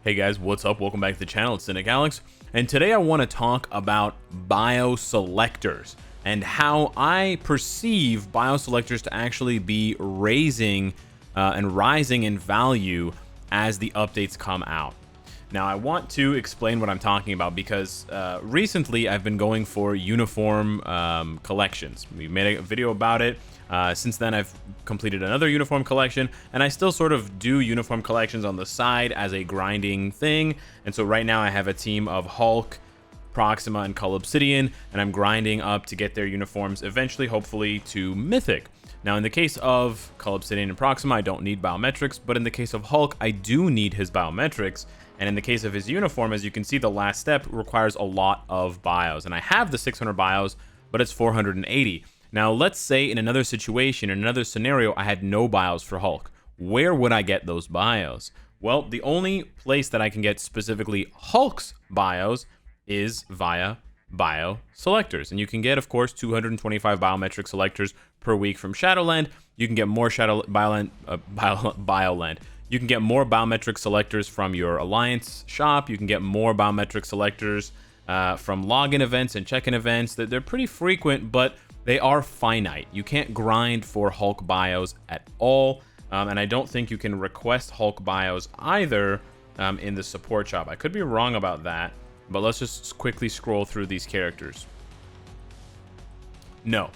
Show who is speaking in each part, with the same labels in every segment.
Speaker 1: Hey guys, what's up? Welcome back to the channel. It's Cynicalex, and today I want to talk about bioselectors and how I perceive bioselectors to actually be raising and rising in value as the updates come out. Now, I want to explain what I'm talking about because recently I've been going for uniform collections. We made a video about it. Since then, I've completed another uniform collection, and I still sort of do uniform collections on the side as a grinding thing. And so right now I have a team of Hulk, Proxima, and Cull Obsidian, and I'm grinding up to get their uniforms eventually, hopefully, to Mythic. Now, in the case of Cull Obsidian and Proxima, I don't need biometrics, but in the case of Hulk, I do need his biometrics. And in the case of his uniform, as you can see, the last step requires a lot of bios. And I have the 600 bios, but it's 480. Now, let's say in another situation, in another scenario, I had no bios for Hulk. Where would I get those bios? Well, the only place that I can get specifically Hulk's bios is via bioselectors. And you can get, of course, 225 biometric selectors per week from Shadowland. You can get more Bioland. You can get more biometric selectors from your Alliance shop. You can get more biometric selectors from login events and check-in events. They're pretty frequent, but they are finite. You can't grind for Hulk bios at all, and I don't think you can request Hulk bios either in the support shop. I could be wrong about that, but let's just quickly scroll through these characters. No.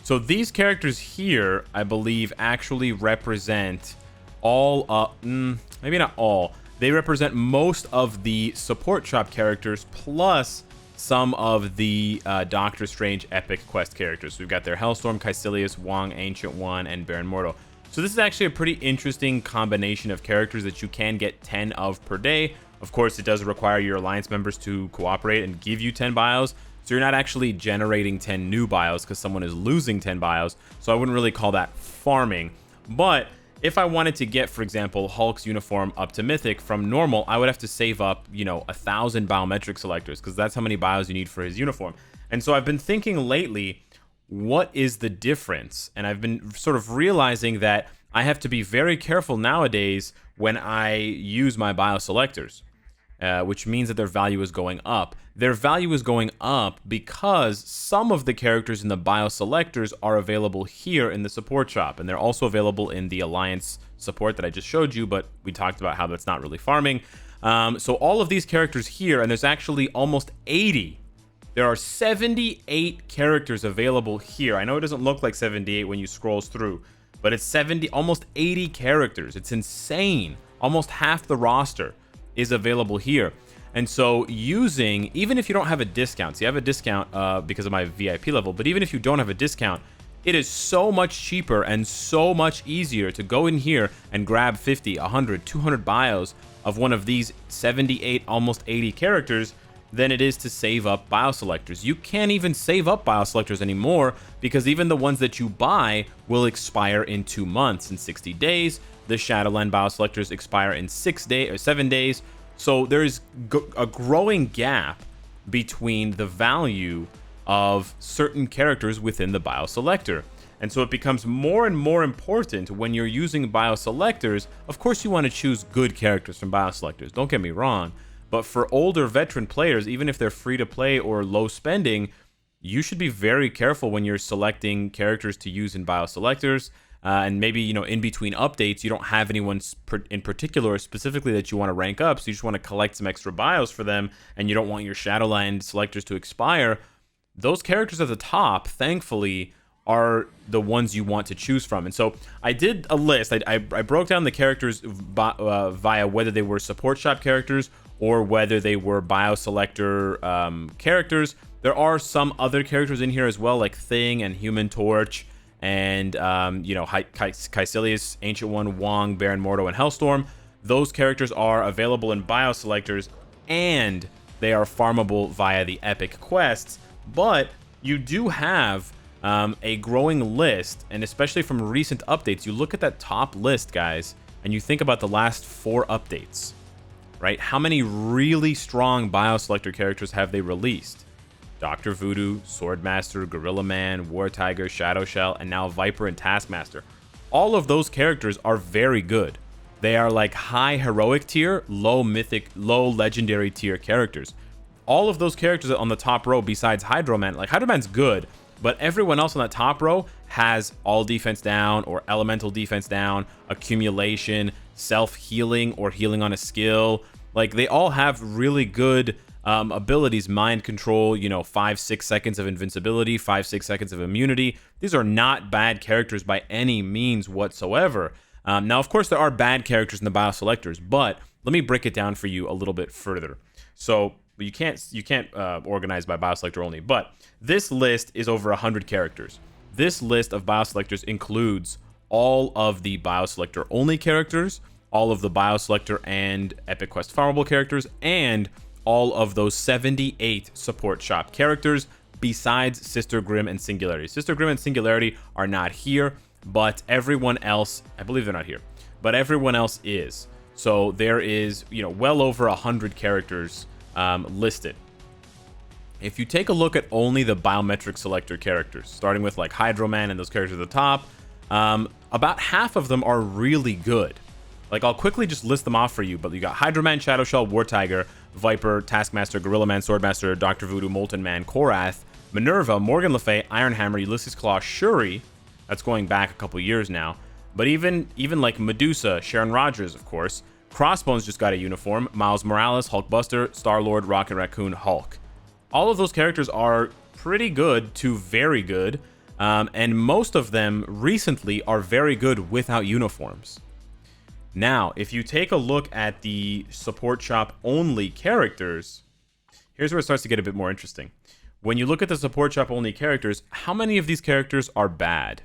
Speaker 1: So these characters here, I believe, actually represent all, maybe not all. They represent most of the support shop characters, plus some of the Doctor Strange Epic Quest characters. So we've got their Hellstorm, Caecilius, Wong, Ancient One, and Baron Mordo. So this is actually a pretty interesting combination of characters that you can get 10 of per day. Of course, it does require your Alliance members to cooperate and give you 10 bios. So you're not actually generating 10 new bios because someone is losing 10 bios. So I wouldn't really call that farming. But if I wanted to get, for example, Hulk's uniform up to Mythic from normal, I would have to save up, 1,000 biometric selectors because that's how many bios you need for his uniform. And so I've been thinking lately, what is the difference? And I've been sort of realizing that I have to be very careful nowadays when I use my bioselectors, which means that their value is going up. Their value is going up because some of the characters in the bioselectors are available here in the support shop, and they're also available in the Alliance support that I just showed you, but we talked about how that's not really farming. So all of these characters here, and there's actually almost 80. There are 78 characters available here. I know it doesn't look like 78 when you scroll through, but it's almost 80 characters. It's insane. Almost half the roster is available here. And so even if you don't have a discount, see, I have a discount because of my VIP level, but even if you don't have a discount, it is so much cheaper and so much easier to go in here and grab 50, 100, 200 bios of one of these 78, almost 80 characters than it is to save up bioselectors. You can't even save up bioselectors anymore because even the ones that you buy will expire in 2 months, in 60 days. The Shadowland bioselectors expire in 7 days. So there's a growing gap between the value of certain characters within the bioselector. And so it becomes more and more important when you're using bioselectors. Of course, you want to choose good characters from bioselectors, don't get me wrong. But for older veteran players, even if they're free to play or low spending, you should be very careful when you're selecting characters to use in bioselectors. And maybe, in between updates, you don't have anyone in particular specifically that you want to rank up, so you just want to collect some extra bios for them, and you don't want your Shadowland selectors to expire. Those characters at the top, thankfully, are the ones you want to choose from. And so I did a list. I broke down the characters via whether they were support shop characters or whether they were bioselector characters. There are some other characters in here as well, like Thing and Human Torch, and Caecilius, Ancient One, Wong, Baron Mordo, and Hellstorm. Those characters are available in bioselectors, and they are farmable via the Epic Quests. But you do have a growing list, and especially from recent updates, you look at that top list, guys, and you think about the last 4 updates, right? How many really strong bioselector characters have they released? Dr. Voodoo, Swordmaster, Gorilla Man, War Tiger, Shadow Shell, and now Viper and Taskmaster. All of those characters are very good. They are like high heroic tier, low mythic, low legendary tier characters. All of those characters on the top row besides Hydro-Man, like Hydro-Man's good, but everyone else on that top row has all defense down or elemental defense down, accumulation, self-healing or healing on a skill. Like they all have really good abilities, mind control, 5-6 seconds of invincibility, 5-6 seconds of immunity. These are not bad characters by any means whatsoever. Now, of course, there are bad characters in the BioSelectors, but let me break it down for you a little bit further. So you can't organize by BioSelector only, but this list is over 100 characters. This list of BioSelectors includes all of the BioSelector only characters, all of the BioSelector and Epic Quest Farmable characters, and all of those 78 support shop characters besides Sister Grimm and Singularity. Sister Grimm and Singularity are not here, but everyone else, I believe they're not here, but everyone else is. So there is, well over 100 characters listed. If you take a look at only the biometric selector characters, starting with like Hydro-Man and those characters at the top, about half of them are really good. Like, I'll quickly just list them off for you, but you got Hydro-Man, Shadow Shell, War Tiger, Viper, Taskmaster, Gorilla Man, Swordmaster, Dr. Voodoo, Molten Man, Korath, Minerva, Morgan Le Fay, Iron Hammer, Ulysses Claw, Shuri. That's going back a couple years now. But even like Medusa, Sharon Rogers, of course. Crossbones just got a uniform. Miles Morales, Hulkbuster, Star-Lord, Rocket Raccoon, Hulk. All of those characters are pretty good to very good. And most of them recently are very good without uniforms. Now, if you take a look at the support shop only characters, here's where it starts to get a bit more interesting. When you look at the support shop only characters, how many of these characters are bad?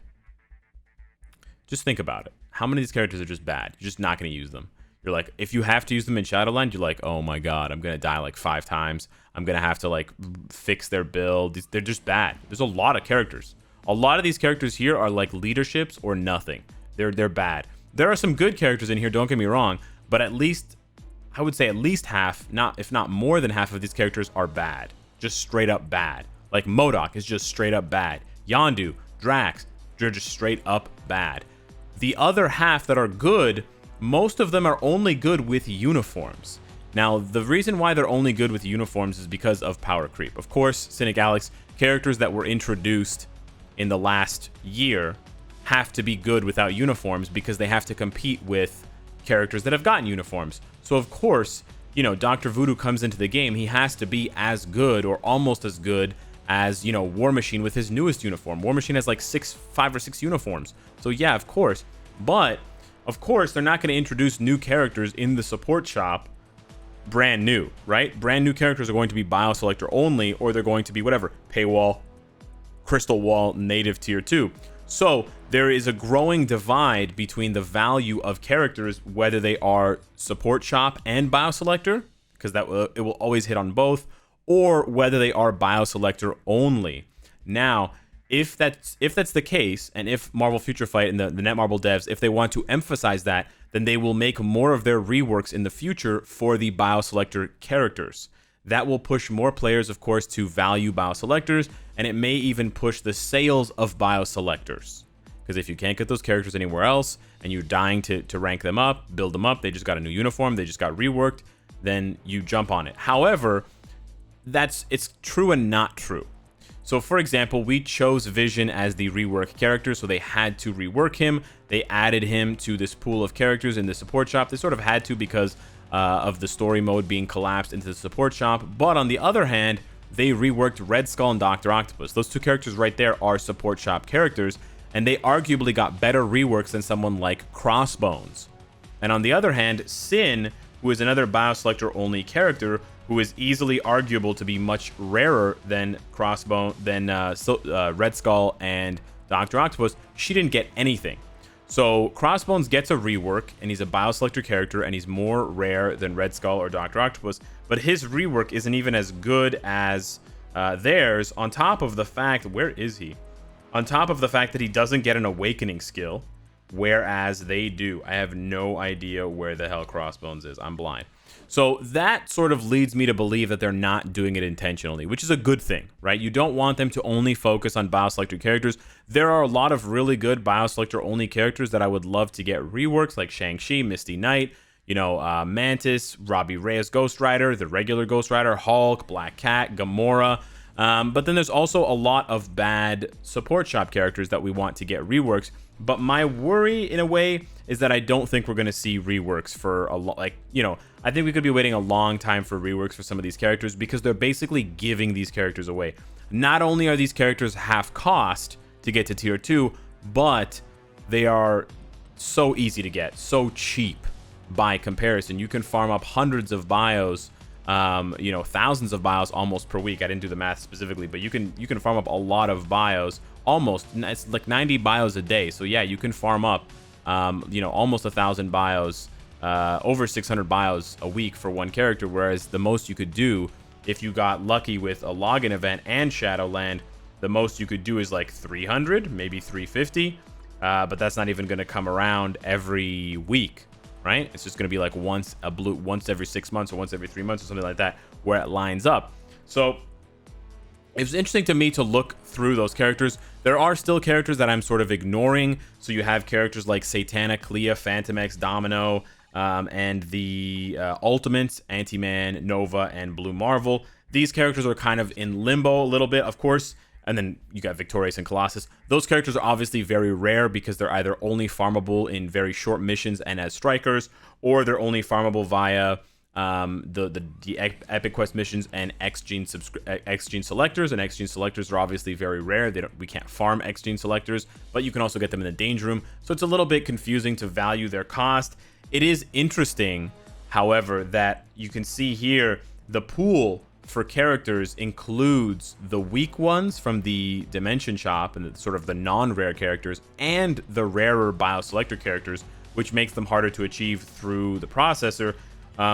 Speaker 1: Just think about it. How many of these characters are just bad? You're just not going to use them. You're like, if you have to use them in Shadowland, you're like, oh my god, I'm going to die like 5 times. I'm going to have to like fix their build. They're just bad. There's a lot of characters. A lot of these characters here are like leaderships or nothing. They're bad. There are some good characters in here, don't get me wrong, but at least, I would say at least half, if not more than half of these characters are bad. Just straight up bad. Like MODOK is just straight up bad. Yondu, Drax, they're just straight up bad. The other half that are good, most of them are only good with uniforms. Now, the reason why they're only good with uniforms is because of power creep. Of course, Cynicalex, characters that were introduced in the last year have to be good without uniforms because they have to compete with characters that have gotten uniforms. So of course, Dr. Voodoo comes into the game, he has to be as good or almost as good as, War Machine with his newest uniform. War Machine has like 5 or 6 uniforms. So yeah, of course. But of course, they're not going to introduce new characters in the support shop brand new, right? Brand new characters are going to be BioSelector only, or they're going to be whatever, Paywall, Crystal Wall, Native Tier 2. So there is a growing divide between the value of characters, whether they are support shop and BioSelector, because it will always hit on both, or whether they are BioSelector only. Now, if that's the case, and if Marvel Future Fight and the netmarble devs, if they want to emphasize that, then they will make more of their reworks in the future for the BioSelector characters. That will push more players, of course, to value BioSelectors, and it may even push the sales of BioSelectors. Because if you can't get those characters anywhere else, and you're dying to rank them up, build them up, they just got a new uniform, they just got reworked, then you jump on it. However, it's true and not true. So for example, we chose Vision as the rework character, so they had to rework him. They added him to this pool of characters in the support shop. They sort of had to because of the story mode being collapsed into the support shop. But on the other hand, they reworked Red Skull and Dr. Octopus. Those two characters right there are support shop characters, and they arguably got better reworks than someone like Crossbones. And on the other hand, Sin, who is another BioSelector only character, who is easily arguable to be much rarer than Red Skull and Dr. Octopus, she didn't get anything. So Crossbones gets a rework, and he's a BioSelector character, and he's more rare than Red Skull or Dr. Octopus, but his rework isn't even as good as theirs, on top of the fact, where is he? On top of the fact that he doesn't get an awakening skill, whereas they do. I have no idea where the hell Crossbones is. I'm blind. So that sort of leads me to believe that they're not doing it intentionally, which is a good thing, right? You don't want them to only focus on BioSelector characters. There are a lot of really good BioSelector only characters that I would love to get reworks, like Shang-Chi, Misty Knight, you know, Mantis, Robbie Reyes Ghost Rider, the regular Ghost Rider, Hulk, Black Cat, Gamora. But then there's also a lot of bad support shop characters that we want to get reworks. But my worry, in a way, is that I don't think we're going to see reworks for a lot. Like, you know, I think we could be waiting a long time for reworks for some of these characters because they're basically giving these characters away. Not only are these characters half cost to get to tier 2, but they are so easy to get, so cheap by comparison. You can farm up hundreds of bios, you know, thousands of bios almost per week. I didn't do the math specifically, but you can farm up a lot of bios. Almost, it's like 90 bios a day. So yeah, you can farm up, you know, almost 1,000 bios, over 600 bios a week for one character. Whereas the most you could do, if you got lucky with a login event and Shadowland, the most you could do is like 300, maybe 350. But that's not even going to come around every week, right? It's just going to be like once every 6 months or once every 3 months or something like that, where it lines up. So it's interesting to me to look through those characters. There are still characters that I'm sort of ignoring. So you have characters like Satana, Clea, Phantom X, Domino, and the Ultimates, Anti-Man, Nova, and Blue Marvel. These characters are kind of in limbo a little bit, of course. And then you got Victorious and Colossus. Those characters are obviously very rare because they're either only farmable in very short missions and as strikers, or they're only farmable via the Epic Quest missions and X-Gene selectors. And X-Gene selectors are obviously very rare. We can't farm X-Gene selectors, but you can also get them in the Danger Room. So it's a little bit confusing to value their cost. It is interesting, however, that you can see here the pool for characters includes the weak ones from the Dimension Shop and sort of the non-rare characters and the rarer BioSelector characters, which makes them harder to achieve through the processor,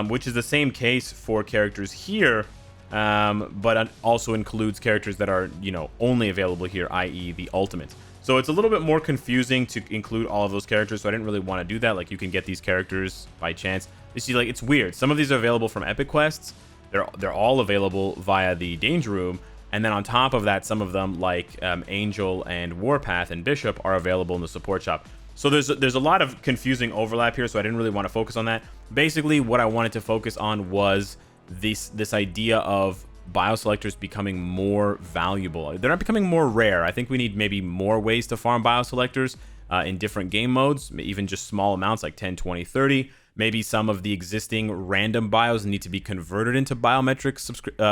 Speaker 1: which is the same case for characters here, but also includes characters that are, you know, only available here, i.e. the Ultimates. So it's a little bit more confusing to include all of those characters, so I didn't really want to do that. Like, you can get these characters by chance. You see, like, it's weird. Some of these are available from Epic Quests. They're all available via the Danger Room, and then on top of that, some of them like Angel and Warpath and Bishop are available in the support shop. So there's a lot of confusing overlap here, so I didn't really want to focus on that. Basically, what I wanted to focus on was this idea of BioSelectors becoming more valuable. They're not becoming more rare. I think we need maybe more ways to farm BioSelectors in different game modes, even just small amounts like 10, 20, 30. Maybe some of the existing random bios need to be converted into biometric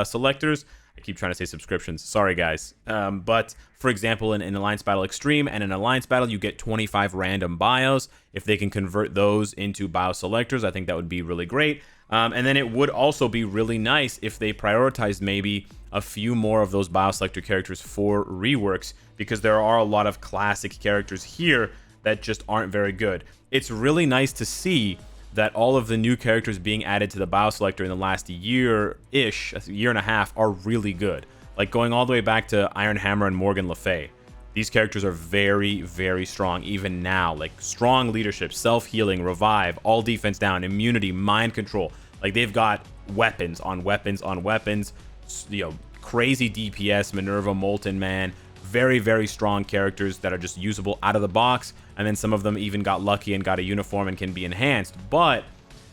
Speaker 1: selectors. I keep trying to say subscriptions. Sorry, guys. But, for example, in Alliance Battle Extreme and in Alliance Battle, you get 25 random bios. If they can convert those into bioselectors, I think that would be really great. And then it would also be really nice if they prioritized maybe a few more of those bioselector characters for reworks, because there are a lot of classic characters here that just aren't very good. It's really nice to see that all of the new characters being added to the BioSelector in the last year-ish, a year and a half, are really good. Like going all the way back to Iron Hammer and Morgan Le Fay. These characters are very, very strong, even now. Like strong leadership, self-healing, revive, all defense down, immunity, mind control. Like they've got weapons on weapons on weapons. You know, crazy DPS, Minerva, Molten Man. Very, very strong characters that are just usable out of the box. And then some of them even got lucky and got a uniform and can be enhanced. But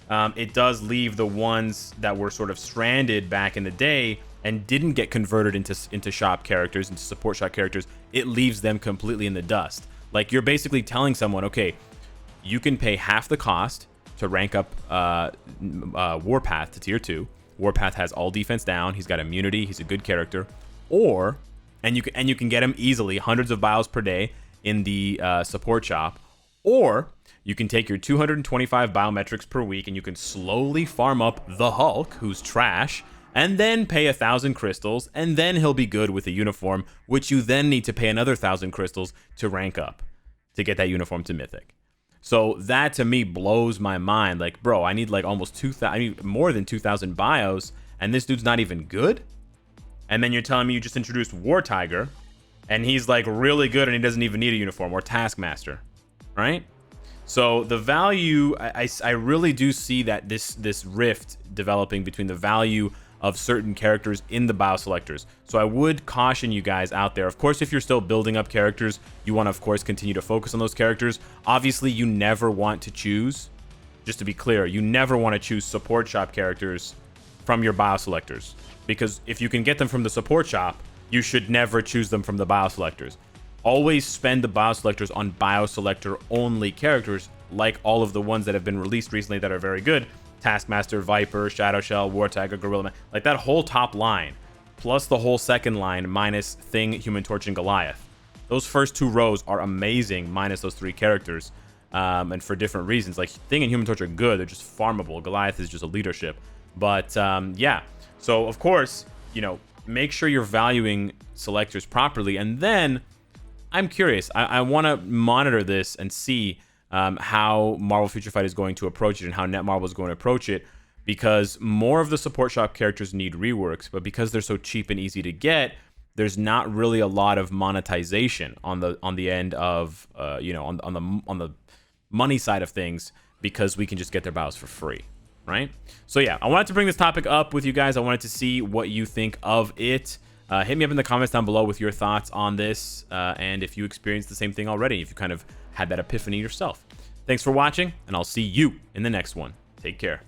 Speaker 1: it does leave the ones that were sort of stranded back in the day and didn't get converted into shop characters, into support shop characters. It leaves them completely in the dust. Like you're basically telling someone, okay, you can pay half the cost to rank up Warpath to tier 2. Warpath has all defense down. He's got immunity. He's a good character. Or, and you can get him easily, hundreds of bios per day in the support shop. Or you can take your 225 biometrics per week and you can slowly farm up the Hulk, who's trash, and then pay 1,000 crystals, and then he'll be good with a uniform, which you then need to pay another 1,000 crystals to rank up to get that uniform to Mythic. So that to me blows my mind. Like, bro, I need like almost 2,000, I need more than 2,000 bios, and this dude's not even good? And then you're telling me you just introduced War Tiger, and he's like really good and he doesn't even need a uniform, or Taskmaster, right? So the value, I really do see that this rift developing between the value of certain characters in the bioselectors. So I would caution you guys out there. Of course, if you're still building up characters, you want to, of course, continue to focus on those characters. Obviously, you never want to choose, just to be clear, you never want to choose support shop characters from your bioselectors. Because if you can get them from the support shop, you should never choose them from the bioselectors. Always spend the bioselectors on bioselector only characters, like all of the ones that have been released recently that are very good. Taskmaster, Viper, Shadow Shell, War Tiger, Gorilla Man, like that whole top line, plus the whole second line minus Thing, Human Torch, and Goliath. Those first 2 rows are amazing, minus those 3 characters, and for different reasons. Like Thing and Human Torch are good; they're just farmable. Goliath is just a leadership. But yeah, so of course, you know, make sure you're valuing selectors properly, and then I'm curious. I want to monitor this and see how Marvel Future Fight is going to approach it and how Netmarble is going to approach it, because more of the support shop characters need reworks, but because they're so cheap and easy to get, there's not really a lot of monetization on the end of you know, on the money side of things, because we can just get their bios for free, right? So yeah, I wanted to bring this topic up with you guys. I wanted to see what you think of it. Hit me up in the comments down below with your thoughts on this, and if you experienced the same thing already, if you kind of had that epiphany yourself. Thanks for watching, and I'll see you in the next one. Take care.